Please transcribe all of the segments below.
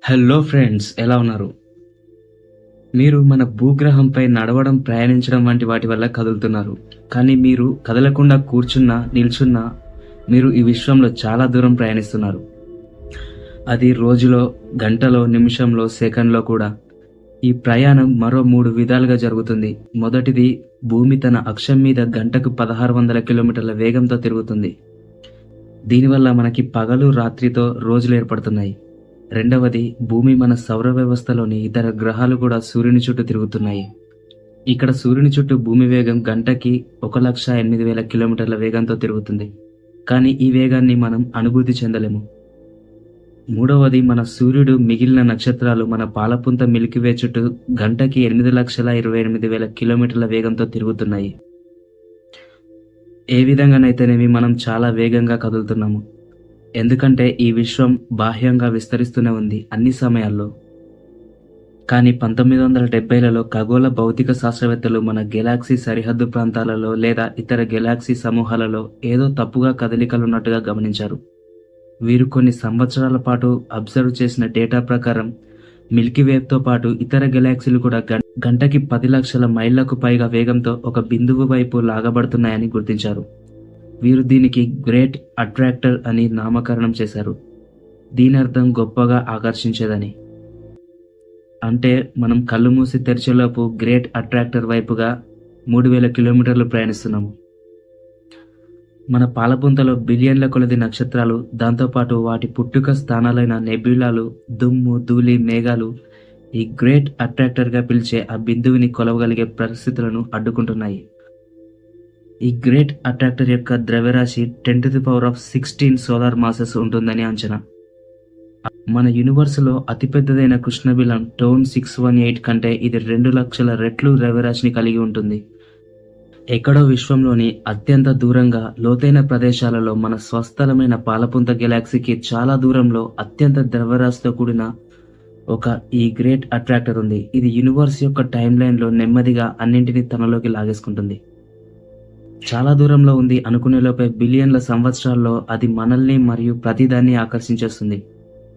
Hello friends, ఎలా ఉన్నారు? మీరు మన భూగ్రహంపై నడవడం, ప్రయాణించడం వంటి వాటి వల్ల కదులుతున్నారు. కానీ మీరు కదలకుండా కూర్చున్నా, నిల్చున్నా మీరు ఈ విశ్వంలో చాలా దూరం ప్రయాణిస్తున్నారు. అది రోజులో, గంటలో, నిమిషంలో, సెకన్లో కూడా. ఈ ప్రయాణం మరో 3 విధాలుగా జరుగుతుంది. మొదటిది, భూమి తన అక్షం మీద గంటకు 1600 కిలోమీటర్ల వేగంతో తిరుగుతుంది. దీనివల్ల మనకి పగలు, రాత్రితో రోజులు ఏర్పడుతున్నాయి. రెండవది, భూమి మన సౌర వ్యవస్థలోని ఇతర గ్రహాలు కూడా సూర్యుని చుట్టూ తిరుగుతున్నాయి. ఇక్కడ సూర్యుని చుట్టూ భూమి వేగం గంటకి 1,08,000 కిలోమీటర్ల వేగంతో తిరుగుతుంది. కానీ ఈ వేగాన్ని మనం అనుభూతి చెందలేము. మూడవది, మన సూర్యుడు, మిగిలిన నక్షత్రాలు మన పాలపుంత మిల్కీవే చుట్టూ గంటకి 8,28,000 కిలోమీటర్ల వేగంతో తిరుగుతున్నాయి. ఏ విధంగానైతేనేమి మనం చాలా వేగంగా కదులుతున్నాము. ఎందుకంటే ఈ విశ్వం బాహ్యంగా విస్తరిస్తూనే ఉంది అన్ని సమయాల్లో. కానీ 1970లలో ఖగోళ భౌతిక శాస్త్రవేత్తలు మన గెలాక్సీ సరిహద్దు ప్రాంతాలలో లేదా ఇతర గెలాక్సీ సమూహాలలో ఏదో తప్పుగా కదలికలున్నట్టుగా గమనించారు. వీరు కొన్ని సంవత్సరాల పాటు అబ్జర్వ్ చేసిన డేటా ప్రకారం మిల్కీవేతో పాటు ఇతర గెలాక్సీలు కూడా గంటకి 10 లక్షల మైళ్లకు పైగా వేగంతో ఒక బిందువు వైపు లాగబడుతున్నాయని గుర్తించారు. వీరు దీనికి గ్రేట్ అట్రాక్టర్ అని నామకరణం చేశారు. దీని అర్థం గొప్పగా ఆకర్షించేదని. అంటే మనం కళ్ళు మూసి తెరిచేలోపు గ్రేట్ అట్రాక్టర్ వైపుగా 3,000 కిలోమీటర్లు ప్రయాణిస్తున్నాము. మన పాలపుంతలో బిలియన్ల కొలది నక్షత్రాలు, దాంతోపాటు వాటి పుట్టుక స్థానాలైన నెబ్యులాలు, దుమ్ము, ధూళి, మేఘాలు ఈ గ్రేట్ అట్రాక్టర్గా పిలిచే ఆ బిందువుని కొలవగలిగే పరిస్థితులను అడ్డుకుంటున్నాయి. ఈ గ్రేట్ అట్రాక్టర్ యొక్క ద్రవ్యరాశి 10⁻16 సోలార్ మాసెస్ ఉంటుందని అంచనా. మన యూనివర్సులో అతిపెద్దదైన కృష్ణబిలం టోన్ 618 కంటే ఇది 2 లక్షల రెట్లు ద్రవ్యరాశిని కలిగి ఉంటుంది. ఎక్కడో విశ్వంలోని అత్యంత దూరంగా, లోతైన ప్రదేశాలలో మన స్వస్థలమైన పాలపుంత గెలాక్సీకి చాలా దూరంలో అత్యంత ద్రవ్యరాశితో కూడిన ఒక ఈ గ్రేట్ అట్రాక్టర్ ఉంది. ఇది యూనివర్స్ యొక్క టైం లైన్లో నెమ్మదిగా అన్నింటినీ తనలోకి లాగేసుకుంటుంది. చాలా దూరంలో ఉంది అనుకునేలోపే బిలియన్ల సంవత్సరాల్లో అది మనల్ని మరియు ప్రతిదాన్ని ఆకర్షించేస్తుంది.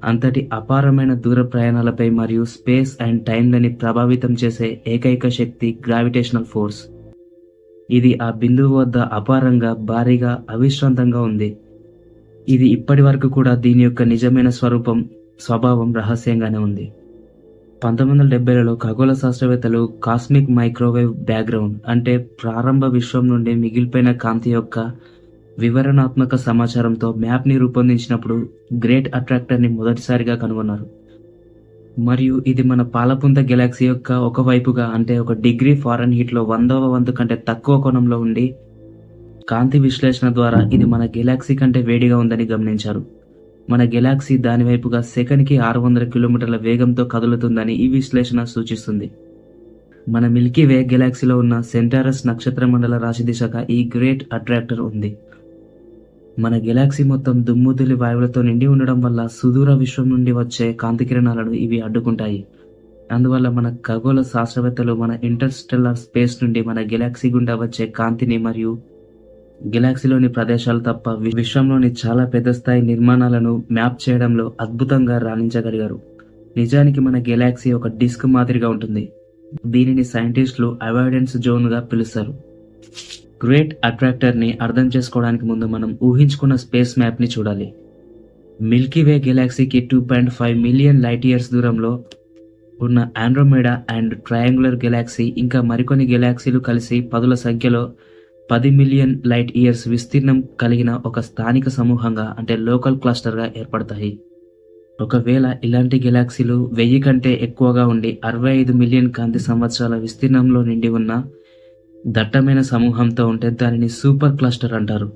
అంతటి అపారమైన దూర ప్రయాణాలపై మరియు స్పేస్ అండ్ టైంలని ప్రభావితం చేసే ఏకైక శక్తి గ్రావిటేషనల్ ఫోర్స్. ఇది ఆ బిందువు వద్ద అపారంగా, భారీగా, అవిశ్రాంతంగా ఉంది. ఇది ఇప్పటి వరకు కూడా దీని యొక్క నిజమైన స్వభావం రహస్యంగానే ఉంది. 1970లలో ఖగోళ శాస్త్రవేత్తలు కాస్మిక్ మైక్రోవేవ్ బ్యాక్గ్రౌండ్ అంటే ప్రారంభ విశ్వం నుండి మిగిలిపోయిన కాంతి యొక్క వివరణాత్మక సమాచారంతో మ్యాప్ని రూపొందించినప్పుడు గ్రేట్ అట్రాక్టర్ని మొదటిసారిగా కనుగొన్నారు. మరియు ఇది మన పాలపుంత గెలాక్సీ యొక్క ఒకవైపుగా, అంటే 1 డిగ్రీ ఫారెన్హీట్లో 100వ వంతు కంటే తక్కువ కోణంలో ఉండి కాంతి విశ్లేషణ ద్వారా ఇది మన గెలాక్సీ కంటే వేడిగా ఉందని గమనించారు. మన గెలాక్సీ దానివైపుగా సెకన్కి 600 కిలోమీటర్ల వేగంతో కదులుతుందని ఈ విశ్లేషణ సూచిస్తుంది. మన మిల్కీవే గెలాక్సీలో ఉన్న సెంటారస్ నక్షత్ర మండల రాశి దిశగా ఈ గ్రేట్ అట్రాక్టర్ ఉంది. మన గెలాక్సీ మొత్తం దుమ్ముధూళి వాయువులతో నిండి ఉండడం వల్ల సుదూర విశ్వం నుండి వచ్చే కాంతి కిరణాలను ఇవి అడ్డుకుంటాయి. అందువల్ల మన ఖగోళ శాస్త్రవేత్తలు మన ఇంటర్స్టెల్లార్ స్పేస్ నుండి మన గెలాక్సీ గుండా వచ్చే కాంతిని మరియు గెలాక్సీలోని ప్రదేశాలు తప్ప విశ్వంలోని చాలా పెద్ద స్థాయి నిర్మాణాలను మ్యాప్ చేయడంలో అద్భుతంగా రాణించగలిగారు. నిజానికి మన గెలాక్సీ ఒక డిస్క్ మాదిరిగా ఉంటుంది. దీనిని సైంటిస్టులు అవాయిడెన్స్ జోన్గా పిలుస్తారు. గ్రేట్ అట్రాక్టర్ని అర్థం చేసుకోవడానికి ముందు మనం ఊహించుకున్న స్పేస్ మ్యాప్ని చూడాలి. మిల్కీవే గెలాక్సీకి 2.5 మిలియన్ లైట్ ఇయర్స్ దూరంలో ఉన్న ఆండ్రోమేడా అండ్ ట్రయాంగులర్ గెలాక్సీ ఇంకా మరికొన్ని గెలాక్సీలు కలిసి పదుల సంఖ్యలో 10 మిలియన్ లైట్ ఇయర్స్ విస్తీర్ణం కలిగిన ఒక స్థానిక సమూహంగా, అంటే లోకల్ క్లస్టర్గా ఏర్పడతాయి. ఒకవేళ ఇలాంటి గెలాక్సీలు 1000 కంటే ఎక్కువగా ఉండి 65 మిలియన్ కాంతి సంవత్సరాల విస్తీర్ణంలో నిండి ఉన్న దట్టమైన సమూహంతో ఉంటే దానిని సూపర్ క్లస్టర్ అంటారు.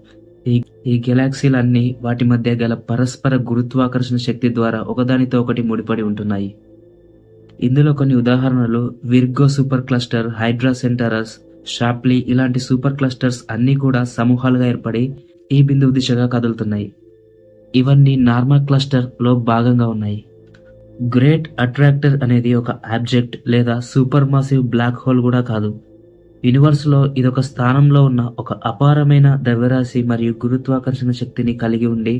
ఈ గెలాక్సీలన్నీ వాటి మధ్య గల పరస్పర గురుత్వాకర్షణ శక్తి ద్వారా ఒకదానితో ఒకటి ముడిపడి ఉంటున్నాయి. ఇందులో కొన్ని ఉదాహరణలు Virgo super cluster, Hydra Centaurus, Shapley ఇలాంటి సూపర్ క్లస్టర్స్ అన్నీ కూడా సమూహాలుగా ఏర్పడి ఈ బిందువు దిశగా కదులుతున్నాయి. ఇవన్నీ నార్మల్ క్లస్టర్ లో భాగంగా ఉన్నాయి. గ్రేట్ అట్రాక్టర్ అనేది ఒక ఆబ్జెక్ట్ లేదా సూపర్ మాసివ్ బ్లాక్ హోల్ కూడా కాదు. యూనివర్స్లో ఇదొక స్థానంలో ఉన్న ఒక అపారమైన ద్రవ్యరాశి మరియు గురుత్వాకర్షణ శక్తిని కలిగి ఉండి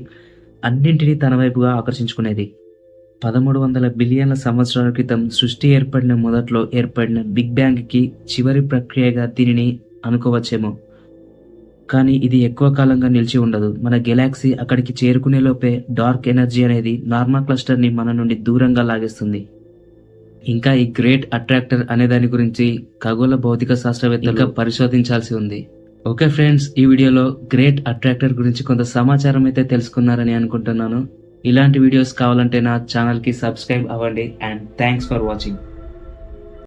అన్నింటినీ తన వైపుగా ఆకర్షించుకునేది. 1300 బిలియన్ల సంవత్సరాల క్రితం సృష్టి ఏర్పడిన మొదట్లో ఏర్పడిన బిగ్ బ్యాంగ్కి చివరి ప్రక్రియగా దీనిని అనుకోవచ్చేమో. కానీ ఇది ఎక్కువ కాలంగా నిలిచి ఉండదు. మన గెలాక్సీ అక్కడికి చేరుకునే లోపే డార్క్ ఎనర్జీ అనేది నార్మా క్లస్టర్ని మన నుండి దూరంగా లాగేస్తుంది. ఇంకా ఈ గ్రేట్ అట్రాక్టర్ అనే దాని గురించి ఖగోళ భౌతిక శాస్త్రవేత్తలు ఇంకా పరిశోధించాల్సి ఉంది. ఓకే ఫ్రెండ్స్, ఈ వీడియోలో గ్రేట్ అట్రాక్టర్ గురించి కొంత సమాచారం అయితే తెలుసుకున్నారని అనుకుంటున్నాను. ఇలాంటి వీడియోస్ కావాలంటే నా ఛానల్కి సబ్స్క్రైబ్ అవ్వండి. And thanks for watching.